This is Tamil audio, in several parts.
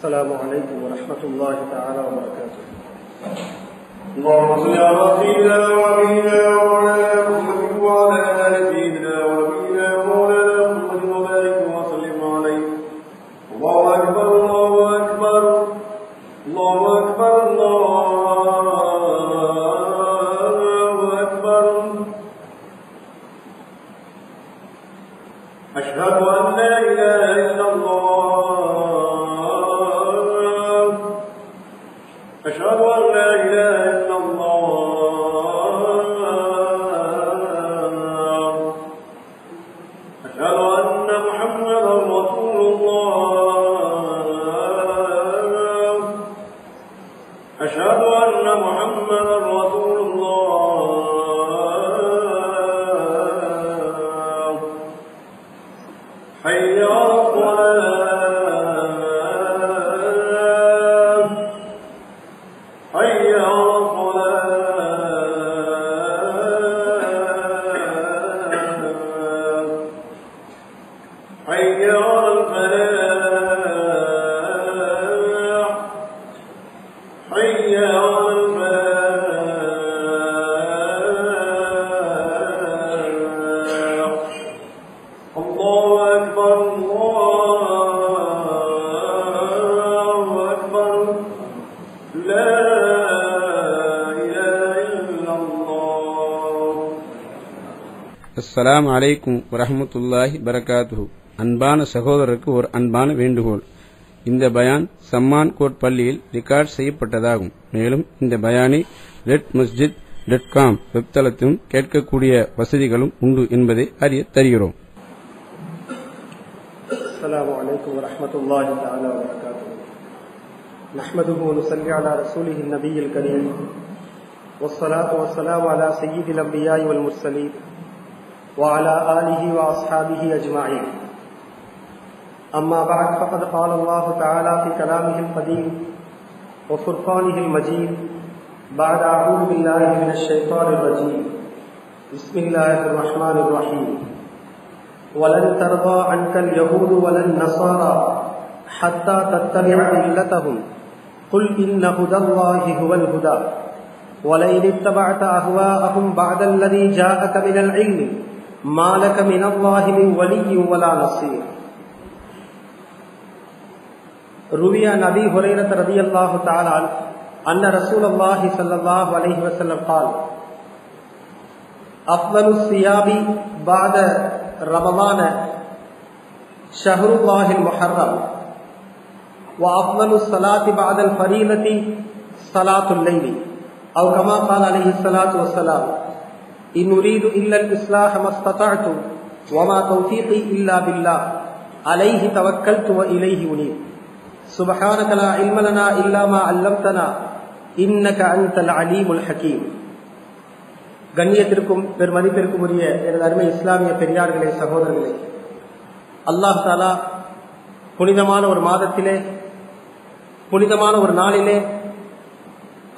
السلام عليكم ورحمة الله تعالى وبركاته. اللهم صل على سيدنا ونبينا ومولانا محمد وعلى آل سيدنا ونبينا ومولانا محمد وبارك وسلم عليه. الله أكبر الله أكبر الله أكبر الله أكبر. أشهد أن لا إله إلا الله أشهد أن لا إله إلا الله أشهد أن محمدا رسول الله أشهد أن محمدا رسول الله. حي على الصلاة حي على الصلاة حي على الفلاح حي على الفلاح. الله أكبر الله أكبر لا إله إلا الله. அஸ்ஸலாமு அலைக்கும் வரஹ்மத்துல்லாஹி பரகாத்துஹு. அன்பான சகோதரருக்கு ஒரு அன்பான வேண்டுகோள். இந்த பயான் சம்மான் கோட் பள்ளியில் ரெக்கார்ட் செய்யப்பட்டதாகும். மேலும் இந்த பயானை redmasjid.com வெப்தளத்திலும் கேட்கக்கூடிய வசதிகளும் உண்டு என்பதை அறிய தருகிறோம். السلام عليكم ورحمة الله تعالى وبركاته. نحمده ونصلي على رسوله النبي الكريم والصلاة والسلام على سيد الأنبياء والمرسلين وعلى آله وأصحابه أجمعين. أما بعد فقد قال الله تعالى في كلامه القديم وفرقانه المجيد بعد أعوذ بالله من الشيطان الرجيم. بسم الله الرحمن الرحيم. ولن ترضى عنك اليهود ولا النصارى حتى تتبع ملتهم قل إن هدى الله هو الهدى ولئن اتبعت أهواءهم بعد الذي جاءك من العلم ما لك من الله من ولي ولا نصير. روي عن أبي هريرة رضي الله تعالى عنه أن رسول الله صلى الله عليه وسلم قال: أفضل الصيام بعد رمضان شهر الله المحرم وأفضل الصلاة بعد الفريضة صلاة الليل أو كما قال عليه الصلاة والسلام: إن أريد إلا الإصلاح ما استطعت وما توفيقي إلا بالله عليه توكلت وإليه أنيب. سبحانك لا علم لنا إلا ما علمتنا إنك أنت العليم الحكيم. கண்ணியத்திற்கும் பெருமதிப்பிற்கும் உரிய எனது அருமை இஸ்லாமிய பெரியார்களே, சகோதரர்களே, அல்லாஹ் தஆலா புனிதமான ஒரு மாதத்திலே, புனிதமான ஒரு நாளிலே,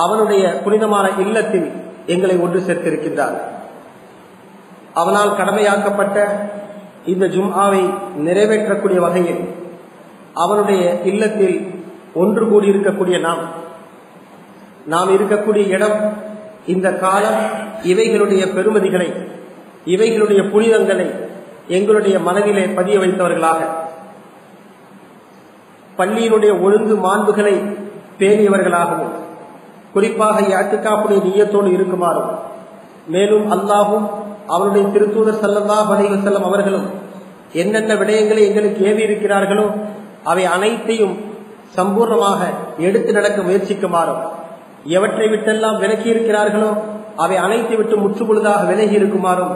அவனுடைய புனிதமான இல்லத்தில் எங்களை ஒன்று சேர்த்திருக்கின்றார். அவனால் கடமையாக்கப்பட்ட இந்த ஜும்ஆவை நிறைவேற்றக்கூடிய வகையில் அவனுடைய இல்லத்தில் ஒன்று கூடியிருக்கக்கூடிய நாம் இருக்கக்கூடிய இடம், இந்த காலம் இவைகளுடைய பெருமதிகளை, இவைகளுடைய புனிதங்களை எங்களுடைய மனதிலே பதிய வைத்தவர்களாக, பள்ளியினுடைய ஒழுங்கு மாண்புகளை பேணியவர்களாகவும், குறிப்பாக இஅ்திகாஃபுடைய நிய்யத்தோடு இருக்குமாறும், மேலும் அல்லாஹும் அவருடைய திருத்தூதர் ஸல்லல்லாஹு அலைஹி வஸல்லம் அவர்களும் என்னென்ன விடயங்களை எங்களுக்கு ஏவி இருக்கிறார்களோ அவை அனைத்தையும் சம்பூர்ணமாக எடுத்து நடக்க முயற்சிக்குமாறும், எவற்றை விட்டெல்லாம் விலகி இருக்கிறார்களோ அவை அனைத்தை விட்டு முற்றுமுழுதாக விலகி இருக்குமாறும்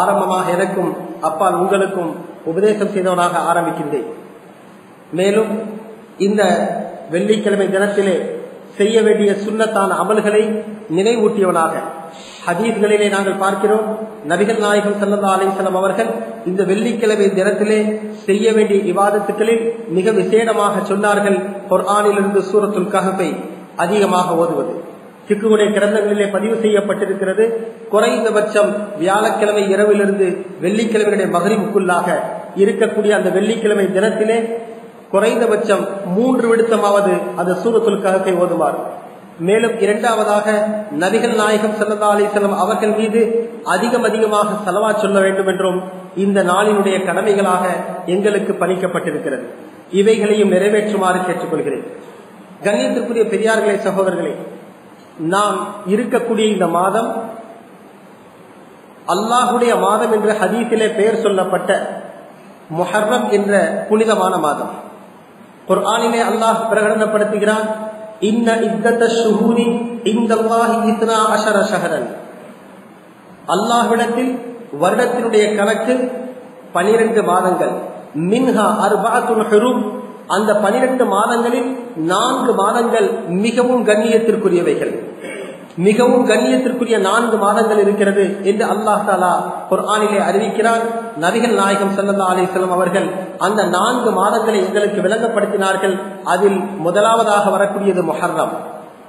ஆரம்பமாக எனக்கும் அப்பால் உங்களுக்கும் உபதேசம் செய்தவனாக ஆரம்பிக்கின்றேன். மேலும் இந்த வெள்ளிக்கிழமை தினத்திலே செய்ய வேண்டிய சுன்னத்தான அமல்களை நினைவூட்டியவனாக, ஹதீஸ்களிலே நாங்கள் பார்க்கிறோம், நபிகள் நாயகம் ஸல்லல்லாஹு அலைஹி வஸல்லம் அவர்கள் இந்த வெள்ளிக்கிழமை தினத்திலே செய்ய வேண்டிய இபாதத்துக்களில் மிக விசேடமாக சொன்னார்கள், குர்ஆனிலிருந்து சூரத்துல் கஹ்ஃபை அதிகமாக ஓதுவது. ஃபிக்ஹுடைய கிரந்தங்களிலே பதிவு செய்யப்பட்டிருக்கிறது, குறைந்தபட்சம் வியாழக்கிழமை இரவிலிருந்து வெள்ளிக்கிழமையுடைய மக்ரிபுக்குள்ளாக இருக்கக்கூடிய அந்த வெள்ளிக்கிழமை தினத்திலே குறைந்தபட்சம் 3 விடுத்தமாவது அது சூரத்துல் கஹ்ஃபை ஓதுவார். மேலும் இரண்டாவதாக நபிகள் நாயகம் ஸல்லல்லாஹு அலைஹி வஸல்லம் அவர்கள் மீது அதிகமாக ஸலவாத் சொல்ல வேண்டும் என்றும் இந்த நாளினுடைய கடமைகளாக எங்களுக்கு பணிக்கப்பட்டிருக்கிறது. இவைகளையும் நிறைவேற்றுமாறு கேட்டுக்கொள்கிறேன். கண்ணியத்திற்குரிய பெரியார்களே, சகோதரர்களே, நாம் இருக்கக்கூடிய இந்த மாதம் அல்லாஹுடைய மாதம் என்ற ஹதீஸிலே பெயர் சொல்லப்பட்ட முஹர்ரம் என்ற புனிதமான மாதம். குர்ஆனிலே அல்லாஹ் பிரகடனப்படுத்துகிறான், இன்ன இத்தத்தஷ் ஷுஹூரி இந்தல்லாஹி 12 ஷஹரன். அல்லாஹ்விடத்தில் வருடத்தினுடைய கணக்கு 12 மாதங்கள். மின்ஹா அர்பஅத்துல் ஹுரும். அந்த 12 மாதங்களில் 4 மாதங்கள் மிகவும் கண்ணியத்திற்குரியவைகள். மிகவும் கண்ணியத்திற்குரிய 4 மாதங்கள் இருக்கிறது என்று அல்லாஹ் தஆலா குர்ஆனிலே அறிவிக்கிறார். நபிகள் நாயகம் ஸல்லல்லாஹு அலைஹி வஸல்லம் அவர்கள் அந்த 4 மாதங்களை எங்களுக்கு விளங்கப்படுத்தினார்கள். அதில் முதலாவதாக வரக்கூடியது முஹர்ரம்.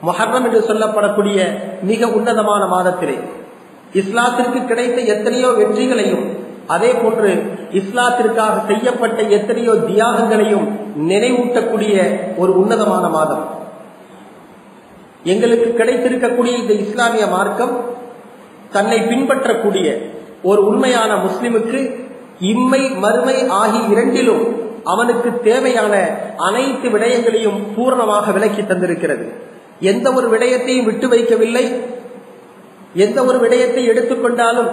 முஹர்ரம் என்று சொல்லப்படக்கூடிய மிக உன்னதமான மாதத்திலே இஸ்லாத்திற்கு கிடைத்த எத்தனையோ வெற்றிகளையும், அதே போன்று இஸ்லாத்திற்காக செய்யப்பட்ட எத்தனையோ தியாகங்களையும் நினைவூட்டக்கூடிய ஒரு உன்னதமான மாதம். எங்களுக்கு கிடைத்திருக்கக்கூடிய இந்த இஸ்லாமிய மார்க்கம் தன்னை பின்பற்றக்கூடிய ஒரு உண்மையான முஸ்லிமுக்கு இம்மை மறுமை ஆகிய இரண்டிலும் அவனுக்கு தேவையான அனைத்து விடயங்களையும் பூர்ணமாக விளக்கி தந்திருக்கிறது. எந்த ஒரு விடயத்தையும் விட்டு வைக்கவில்லை. எந்த ஒரு விடயத்தை எடுத்துக்கொண்டாலும்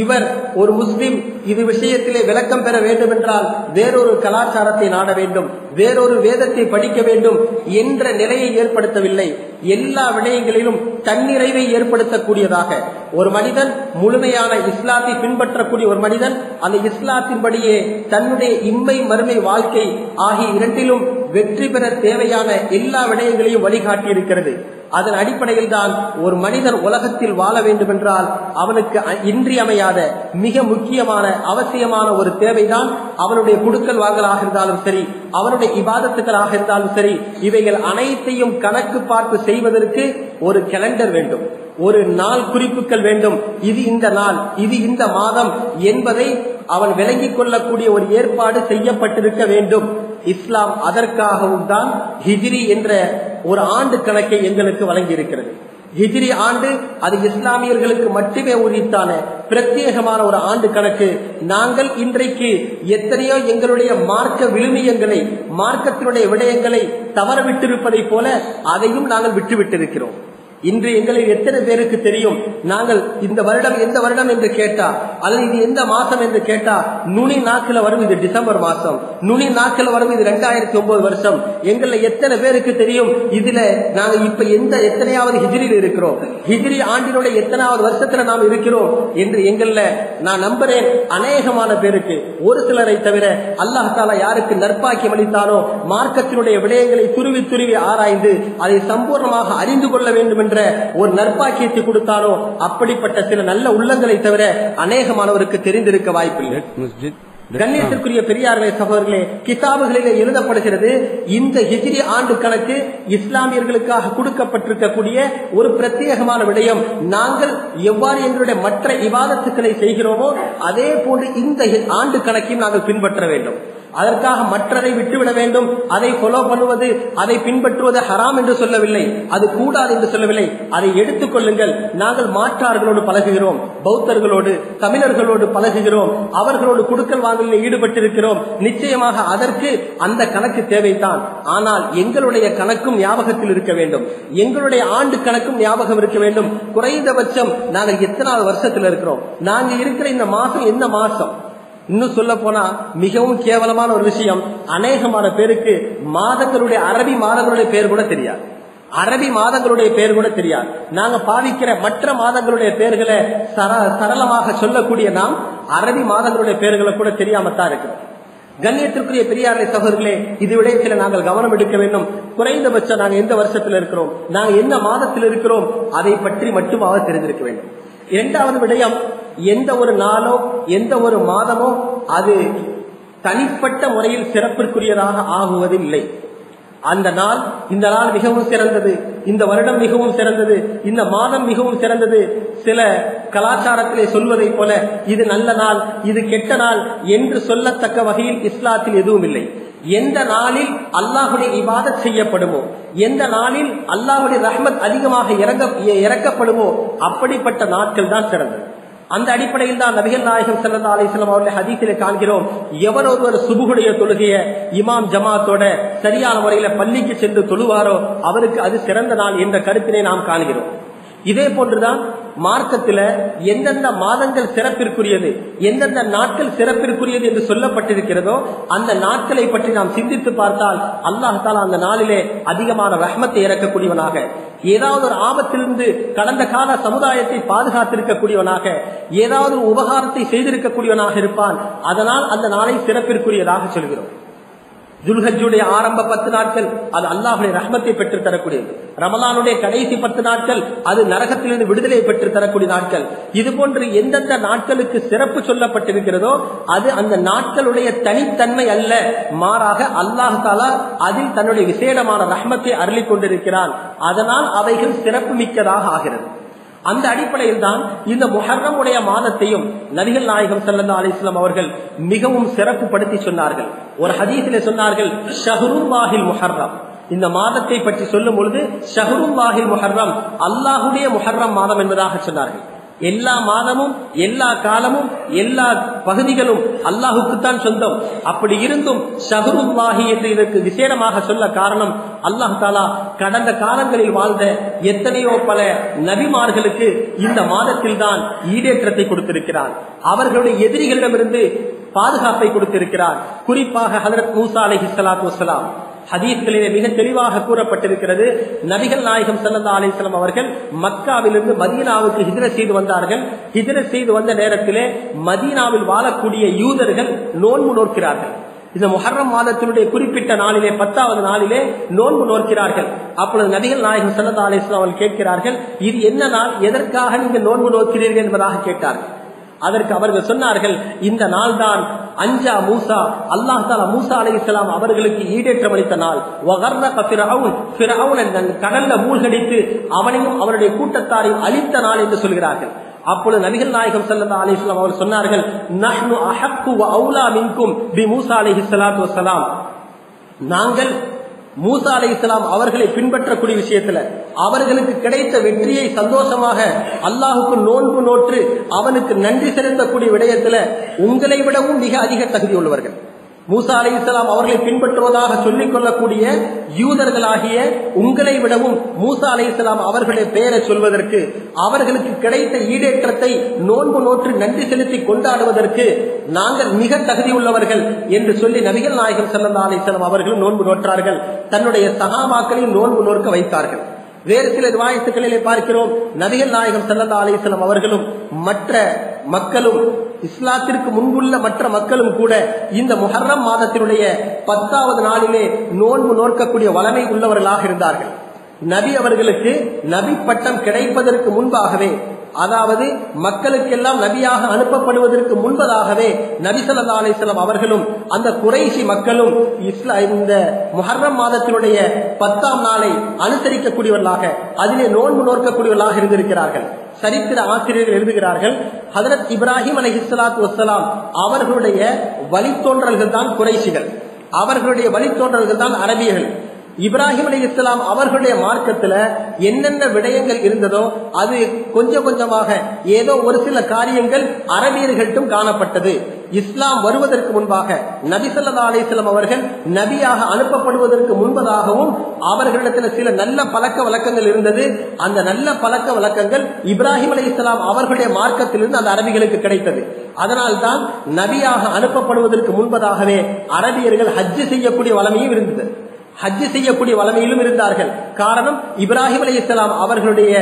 இவர் ஒரு முஸ்லிம் இது விஷயத்திலே விளக்கம் பெற வேண்டும் என்றால் வேறொரு கலாச்சாரத்தை நாட வேண்டும், வேறொரு வேதத்தை படிக்க வேண்டும் என்ற நிலையை ஏற்படுத்தவில்லை. எல்லா விடயங்களிலும் தன்னிறைவை ஏற்படுத்தக்கூடியதாக ஒரு மனிதன் முழுமையான இஸ்லாத்தை பின்பற்றக்கூடிய ஒரு மனிதன் அந்த இஸ்லாத்தின்படியே தன்னுடைய இம்மை மறுமை வாழ்க்கை ஆகிய இரண்டிலும் வெற்றி பெற தேவையான எல்லா விடயங்களையும் வழிகாட்டி இருக்கிறது. அதன் அடிப்படையில் தான் ஒரு மனிதன் உலகத்தில் வாழ வேண்டும் என்றால் அவனுக்கு இன்றியமையாத மிக முக்கியமான அவசியமான ஒரு தேவைதான் அவனுடைய குடுக்கல் வாங்கலாக இருந்தாலும் சரி, அவனுடைய இபாதத்துக்களாக இருந்தாலும் சரி, இவைகள் அனைத்தையும் கணக்கு பார்த்து செய்வதற்கு ஒரு கேலண்டர் வேண்டும், ஒரு நாள் குறிப்புகள் வேண்டும். இது இந்த நாள், இது இந்த மாதம் என்பதை அவன் விளங்கிக் கொள்ளக்கூடிய ஒரு ஏற்பாடு செய்யப்பட்டிருக்க வேண்டும். இஸ்லாம் அதற்காகவும் தான் ஹிஜ்ரி என்ற ஒரு ஆண்டு கணக்கை எங்களுக்கு வழங்கி இருக்கிறது. ஹிஜ்ரி ஆண்டு அது இஸ்லாமியர்களுக்கு மட்டுமே உரித்தான பிரத்யேகமான ஒரு ஆண்டு கணக்கு. நாங்கள் இன்றைக்கு எத்தனையோ எங்களுடைய மார்க்க விழுமியங்களை, மார்க்கத்தினுடைய விடயங்களை தவறவிட்டிருப்பதை போல அதையும் நாங்கள் விட்டுவிட்டிருக்கிறோம். இன்று எங்களில் எத்தனை பேருக்கு தெரியும், நாங்கள் இந்த வருடம் எந்த வருடம் என்று கேட்டா, அல்லது இது எந்த மாசம் என்று கேட்டா, நுனி நாட்கள் வரும் இது டிசம்பர் மாசம், நுனி நாட்கள் வரும் இது 2009 வருஷம். எங்கள எத்தனை பேருக்கு தெரியும் இதுல நாங்க இப்ப எத்தனையாவது ஹிஜ்ரியில் இருக்கிறோம், ஹிஜ்ரி ஆண்டினுடைய எத்தனாவது வருஷத்துல நாம் இருக்கிறோம் என்று எங்கள்ல நான் நம்புறேன் அநேகமான பேருக்கு, ஒரு சிலரை தவிர அல்லாஹ் தஆலா யாருக்கு நற்பாக்கியம் அளித்தானோ மார்க்கத்தினுடைய விடயங்களை துருவி துருவி ஆராய்ந்து அதை சம்பூர்ணமாக அறிந்து கொள்ள வேண்டும் என்ற ஒரு நற்பாக்கியத்தை கொடுத்தாரோ அப்படிப்பட்ட சில நல்ல உள்ளங்களை தவிர அநேகமானவருக்கு தெரிந்திருக்க வாய்ப்பில்லை. கண்ணியத்திற்குரிய பெரியார்களே, சகோதரர்களே, கிதாபுகளிலே எழுதப்படுகிறது இந்த ஹிஜ்ரி ஆண்டு கணக்கு இஸ்லாமியர்களுக்காக கொடுக்கப்பட்டிருக்கக்கூடிய ஒரு பிரத்யேகமான விடயம். நாங்கள் எவ்வாறு எங்களுடைய மற்ற இபாதத்துக்களை செய்கிறோமோ அதே போன்று இந்த ஆண்டு கணக்கையும் நாங்கள் பின்பற்ற வேண்டும். அதற்காக மற்றதை விட்டுவிட வேண்டும், அதை ஃபாலோ பண்ணுவது, அதை பின்பற்றுவது ஹராம் என்று சொல்லவில்லை, அது கூடாது என்று சொல்லவில்லை. அதை எடுத்துக் கொள்ளுங்கள். நாங்கள் மாற்றார்களோடு பழகுகிறோம், பௌத்தர்களோடு தமிழர்களோடு பழகுகிறோம், அவர்களோடு குடுக்கல் வாங்கலில் ஈடுபட்டிருக்கிறோம். நிச்சயமாக அதற்கு அந்த கணக்கு தேவைதான். ஆனால் எங்களுடைய கணக்கும் ஞாபகத்தில் இருக்க வேண்டும், எங்களுடைய ஆண்டு கணக்கும் ஞாபகம் இருக்க வேண்டும். குறைந்தபட்சம் நாங்கள் எத்தனாவது வருஷத்தில் இருக்கிறோம், நாங்க இருக்கிற இந்த மாசம் என்ன மாசம். இன்னும் சொல்ல போனா மிகவும் கேவலமான ஒரு விஷயம், அநேகமான பேருக்கு மாதங்களுடைய அரபி மாதங்களுடைய பெயர் கூட தெரியாது, அரபி மாதங்களுடைய பெயர் கூட தெரியாது. நாங்க பாவிக்கிற மற்ற மாதங்களுடைய பெயர்களை சரளமாக சொல்லக்கூடிய நாம் அரபி மாதங்களுடைய பெயர்களை கூட தெரியாமத்தான் இருக்கிறோம். கண்ணியத்திற்குரிய பெரியாரை சகோதரர்களே, இது விடயத்தில் நாங்கள் கவனம் எடுக்க வேண்டும். குறைந்தபட்சம் நாங்கள் எந்த வருஷத்தில் இருக்கிறோம், நாங்கள் என்ன மாதத்தில் இருக்கிறோம், அதை பற்றி மட்டுமாவது தெரிந்திருக்க வேண்டும். இரண்டாவது விடயம், எந்த ஒரு நாளோ எந்த ஒரு மாதமோ அது தனிப்பட்ட முறையில் சிறப்பிற்குரியதாக ஆகுவதில்லை. அந்த நாள், இந்த நாள் மிகவும் சிறந்தது, இந்த வருடம் மிகவும் சிறந்தது, இந்த மாதம் மிகவும் சிறந்தது, சில கலாச்சாரத்திலே சொல்வதை போல இது நல்ல நாள் இது கெட்ட நாள் என்று சொல்லத்தக்க வகையில் இஸ்லாத்தில் எதுவும் இல்லை. எந்த நாளில் அல்லாஹ்வுடைய இபாதத் செய்யப்படுமோ, எந்த நாளில் அல்லாஹ்வுடைய ரஹ்மத் அதிகமாக இறக்கப்படுமோ அப்படிப்பட்ட நாட்கள் தான் சிறந்தது. அந்த அடிப்படையில் தான் நபிகள் நாயகம் ஸல்லல்லாஹு அலைஹி வஸல்லம் அவருடைய ஹதீஸிலே காண்கிறோம், எவர் ஒருவர் சுபுஹுடைய தொழுகைய இமாம் ஜமாத்தோட சரியான முறையில பள்ளிக்கு சென்று தொழுவாரோ அவருக்கு அது சிறந்த நாள் என்ற கருத்தினை நாம் காண்கிறோம். இதே போன்றுதான் மார்க்கத்தில் எந்தெந்த மாதங்கள் சிறப்பிற்குரியது, எந்தெந்த நாட்கள் சிறப்பிற்குரியது என்று சொல்லப்பட்டிருக்கிறதோ அந்த நாட்களை பற்றி நாம் சிந்தித்து பார்த்தால் அல்லாஹ் தஆலா அந்த நாளிலே அதிகமான ரஹ்மத்தை இறக்கக்கூடியவனாக, ஏதாவது ஒரு ஆபத்திலிருந்து கடந்த கால சமுதாயத்தை பாதுகாத்திருக்கக்கூடியவனாக, ஏதாவது ஒரு உபகாரத்தை செய்திருக்கக்கூடியவனாக இருப்பான். அதனால் அந்த நாளை சிறப்பிற்குரியதாக சொல்கிறோம். துல்ஹஜ்ஜுடைய ஆரம்ப 10 நாட்கள் அது அல்லாஹ்வுடைய ரஹ்மத்தை பெற்று தரக்கூடியது. ரமலானுடைய கடைசி 10 நாட்கள் அது நரகத்திலிருந்து விடுதலை பெற்று தரக்கூடிய நாட்கள். இது போன்று எந்தெந்த நாட்களுக்கு சிறப்பு சொல்லப்பட்டிருக்கிறதோ அது அந்த நாட்களுடைய தனித்தன்மை அல்ல, மாறாக அல்லாஹ் தஆலா அதில் தன்னுடைய விசேடமான ரஹ்மத்தை அருளிக் கொண்டிருக்கிறான். அதனால் அவைகள் சிறப்பு மிக்கதாக ஆகிறது. அந்த அடிப்படையில் தான் இந்த முஹர்ரம் உடைய மாதத்தையும் நபிகள் நாயகம் ஸல்லல்லாஹு அலைஹி வஸல்லம் அவர்கள் மிகவும் சிறப்பு படுத்தி சொன்னார்கள். ஒரு ஹதீஸிலே சொன்னார்கள், ஷஹ்ருல்லாஹில் முஹர்ரம். இந்த மாதத்தை பற்றி சொல்லும் பொழுது ஷஹ்ருல்லாஹில் முஹர்ரம், அல்லாஹ்வுடைய முஹர்ரம் மாதம் என்பதாக சொன்னார்கள். எல்லா மாதமும் எல்லா காலமும் எல்லா பகுதிகளும் அல்லாஹுக்குத்தான் சொந்தம். அப்படி இருந்தும் ஷஹ்ருல்லாஹி என்று இதற்கு விசேடமாக சொல்ல காரணம், அல்லாஹ் தஆலா கடந்த காலங்களில் வாழ்ந்த எத்தனையோ பல நபிமார்களுக்கு இந்த மாதத்தில் தான் ஈடேற்றத்தை கொடுத்திருக்கிறார். அவர்களுடைய எதிரிகளிடமிருந்து பாதுகாப்பை கொடுத்திருக்கிறார். குறிப்பாக ஹஜ்ரத் மூசா அலைஹிஸ்ஸலாத்து வஸ்ஸலாம் ஹதீஸ்களிலே மிக தெளிவாக கூறப்பட்டிருக்கிறது. நபிகள் நாயகம் ஸல்லல்லாஹு அலைஹி வஸல்லம் அவர்கள் மக்காவிலிருந்து மதீனாவுக்கு ஹிஜ்ரத் செய்து வந்தார்கள். ஹிஜ்ரத் செய்து வந்த நேரத்திலே மதீனாவில் வாழக்கூடிய யூதர்கள் நோன்பு நோக்கிறார்கள். இந்த முஹர்ரம் மாதத்தினுடைய குறிப்பிட்ட நாளிலே 10வது நாளிலே நோன்பு நோக்கிறார்கள். அப்பொழுது நபிகள் நாயகம் ஸல்லல்லாஹு அலைஹி வஸல்லம் அவர்கள் கேட்கிறார்கள், இது என்ன நாள், எதற்காக நீங்க நோன்பு நோக்கிறீர்கள் என்பதாக கேட்டார்கள். அதற்கு அவர்கள் சொன்னார்கள், இந்த நாள் தான் அஞ்சா மூசா, அல்லாஹ் தஆலா மூசா அலைஹிஸ்ஸலாம் அவர்களுக்கு ஈடேற்றம் அளித்த நாள். வகர்ரக ஃபிரௌன் கடல்ல மூழ்கடித்து அவனையும் அவருடைய கூட்டத்தாரையும் அழித்த நாள் என்று சொல்கிறார்கள். அப்பொழுது நபிகள் நாயகம் ஸல்லல்லாஹு அலைஹி வஸல்லம் அவர்கள் சொன்னார்கள், நஹ்னு அஹக்கு வ அவுலா மின்கும் பி மூசா அலைஹிஸ்ஸலாத்து வஸ்ஸலாம். நாங்கள் மூசா அலைஹிஸ்ஸலாம் அவர்களை பின்பற்றக்கூடிய விஷயத்துல அவர்களுக்கு கிடைத்த வெற்றியை சந்தோஷமாக அல்லாஹுக்கு நோன்பு நோற்று அவனுக்கு நன்றி செலுத்தக்கூடிய விடயத்துல உங்களை விடவும் மிக அதிக தகுதி உள்ளவர்கள். மூசா அலைஹிஸ்ஸலாம் அவர்களை பின்பற்றுவதாக சொல்லிக் கொள்ளக்கூடிய யூதர்களாகிய உங்களை விடவும் மூசா அலைஹிஸ்ஸலாம் அவர்களுடைய பெயரை சொல்வதற்கு, அவர்களுக்கு கிடைத்த ஈடேற்றத்தை நோன்பு நோற்று நன்றி செலுத்தி கொண்டாடுவதற்கு நாங்கள் மிக தகுதி உள்ளவர்கள் என்று சொல்லி நபிகள் நாயகம் ஸல்லல்லாஹு அலைஹி வஸல்லம் அவர்களும் நோன்பு நோற்றார்கள். தன்னுடைய சஹாபாக்களையும் நோன்பு நோற்க வைத்தார்கள். வேறு சில ரிவாயத்துகளிலே பார்க்கிறோம், நபிகள் நாயகம் ஸல்லல்லாஹு அலைஹி வஸல்லம் அவர்களும் மற்ற மக்களும் இஸ்லாத்திற்கு முன்புள்ள மற்ற மக்களும் கூட இந்த முஹர்ரம் மாதத்தினுடைய 10வது நாளிலே நோன்பு நோக்கக்கூடிய வளமை உள்ளவர்களாக இருந்தார்கள். நபி அவர்களுக்கு நபி பட்டம் கிடைப்பதற்கு முன்பாகவே, அதாவது மக்களுக்கெல்லாம் நபியாக அனுப்பப்படுவதற்கு முன்பதாகவே நபி ஸல்லல்லாஹு அலைஹி வஸல்லம் அவர்களும் அந்த குறைஷி மக்களும் இந்த முஹர்ரம் மாதத்தினுடைய 10ஆம் நாளை அனுசரிக்கக்கூடியவர்களாக, அதிலே நோன்பு நோக்கக்கூடியவர்களாக இருந்திருக்கிறார்கள். சரித்திர ஆசிரியர்கள் எழுதுகிறார்கள், ஹஜ்ரத் இப்ராஹிம் அலைஹிஸ்ஸலாத்து வஸ்ஸலாம் அவர்களுடைய வழித்தோன்றல்கள் தான் குறைஷிகள், அவர்களுடைய வழித்தோன்றல்கள் தான் அரபியர்கள். இப்ராஹிம் அலைஹிஸ்ஸலாம் அவர்களுடைய மார்க்கத்துல என்னென்ன விடயங்கள் இருந்ததோ அது கொஞ்சம் கொஞ்சமாக ஏதோ ஒரு சில காரியங்கள் அரபியர்கள்ட்டும் காணப்பட்டது. இஸ்லாம் வருவதற்கு முன்பாக நபி ஸல்லல்லாஹு அலைஹி வஸல்லம் அவர்கள் நபியாக அனுப்பப்படுவதற்கு முன்பதாகவும் அவர்களிடத்தில் சில நல்ல பழக்க வழக்கங்கள் இருந்தது. அந்த நல்ல பழக்க வழக்கங்கள் இப்ராஹிம் அலைஹிஸ்ஸலாம் அவர்களுடைய மார்க்கத்திலிருந்து அந்த அரபிகளுக்கு கிடைத்தது. அதனால்தான் நபியாக அனுப்பப்படுவதற்கு முன்பதாகவே அரபியர்கள் ஹஜ் செய்யக்கூடிய வளமையும் இருந்தது, ஹஜ் செய்யக்கூடிய வளமையிலும் இருந்தார்கள். காரணம், இப்ராஹிம் அலைஹிஸ்ஸலாம் அவர்களுடைய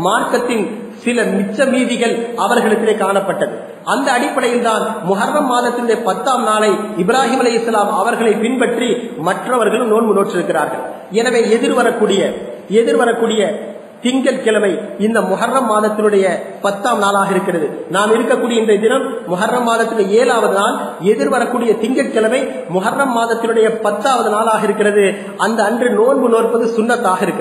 மார்க்கத்தின் சில மிச்ச மீதிகள் அவர்களுக்கு காணப்பட்டது. அந்த அடிப்படையில் தான் முஹர்ரம் மாதத்தினுடைய 10ஆம் நாளை இப்ராஹிம் அலைஹிஸ்ஸலாம் அவர்களை பின்பற்றி மற்றவர்களும் நோன்பு நோற்றிருக்கிறார்கள். எனவே எதிர்வரக்கூடிய திங்கட்கிழமை இந்த முஹர்ரம் மாதத்தினுடைய 10ஆம் நாளாக இருக்கிறது. நாம் இருக்கக்கூடிய இந்த தினம் முஹர்ரம் மாதத்தினுடைய 7வது நாள். எதிர்வரக்கூடிய திங்கட்கிழமை முஹர்ரம் மாதத்தினுடைய 10வது நாளாக இருக்கிறது. அந்த அன்று நோன்பு நோற்பது சுன்னத்தாக இருக்கிறது.